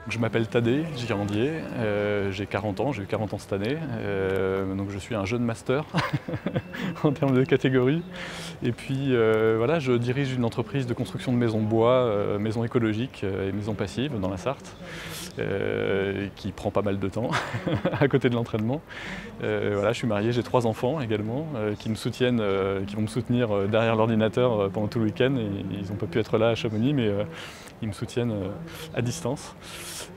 Je m'appelle Tadej Girandier, j'ai 40 ans, j'ai eu 40 ans cette année, donc je suis un jeune master en termes de catégorie. Et puis voilà, je dirige une entreprise de construction de maisons bois, maisons écologiques et maisons passives dans la Sarthe, qui prend pas mal de temps à côté de l'entraînement. Voilà, je suis marié, j'ai 3 enfants également qui me soutiennent, qui vont me soutenir derrière l'ordinateur pendant tout le week-end. Ils n'ont pas pu être là à Chamonix, mais ils me soutiennent à distance.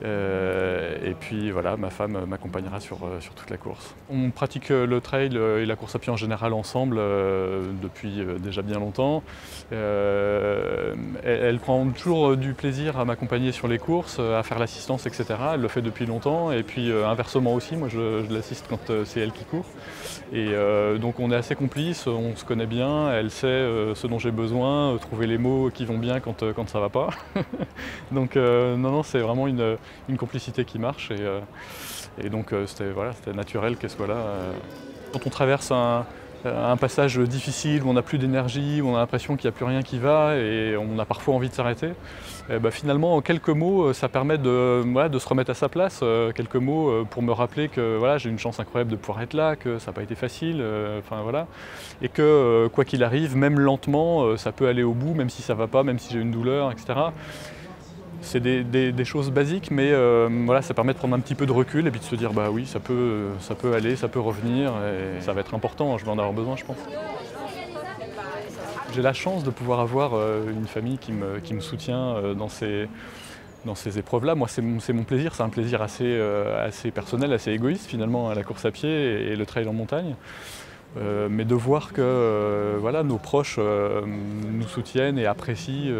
Et puis voilà, ma femme m'accompagnera sur toute la course. On pratique le trail et la course à pied en général ensemble depuis déjà bien longtemps. Elle prend toujours du plaisir à m'accompagner sur les courses, à faire l'assistance, etc. Elle le fait depuis longtemps. Et puis inversement aussi, moi je l'assiste quand c'est elle qui court. Et donc on est assez complices, on se connaît bien, elle sait ce dont j'ai besoin, trouver les mots qui vont bien quand ça va pas. Donc non, c'est vraiment une complicité qui marche et donc c'était naturel qu'elle soit là. Quand on traverse un passage difficile où on n'a plus d'énergie, où on a l'impression qu'il n'y a plus rien qui va et on a parfois envie de s'arrêter, finalement en quelques mots ça permet de se remettre à sa place, quelques mots pour me rappeler que voilà, j'ai une chance incroyable de pouvoir être là, que ça n'a pas été facile, voilà, et que quoi qu'il arrive, même lentement, ça peut aller au bout, même si ça ne va pas, même si j'ai une douleur, etc. C'est des choses basiques, mais voilà, ça permet de prendre un petit peu de recul et puis de se dire bah oui, ça peut aller, ça peut revenir et ça va être important, je vais en avoir besoin je pense. J'ai la chance de pouvoir avoir une famille qui me soutient dans ces épreuves-là. Moi c'est mon plaisir, c'est un plaisir assez personnel, assez égoïste finalement, la course à pied et le trail en montagne. Mais de voir que voilà, nos proches nous soutiennent et apprécient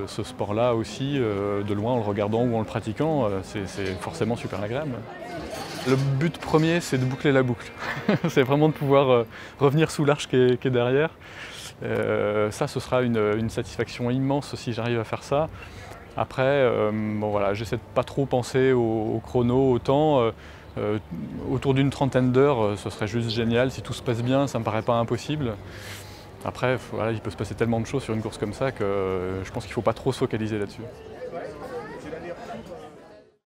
ce sport-là aussi, de loin en le regardant ou en le pratiquant, c'est forcément super agréable. Le but premier, c'est de boucler la boucle. C'est vraiment de pouvoir revenir sous l'arche qui est derrière. Ça, ce sera une satisfaction immense si j'arrive à faire ça. Après, bon, voilà, j'essaie de pas trop penser au chrono, au temps. Autour d'une trentaine d'heures, ce serait juste génial. Si tout se passe bien, ça me paraît pas impossible. Après, voilà, il peut se passer tellement de choses sur une course comme ça que je pense qu'il ne faut pas trop se focaliser là-dessus.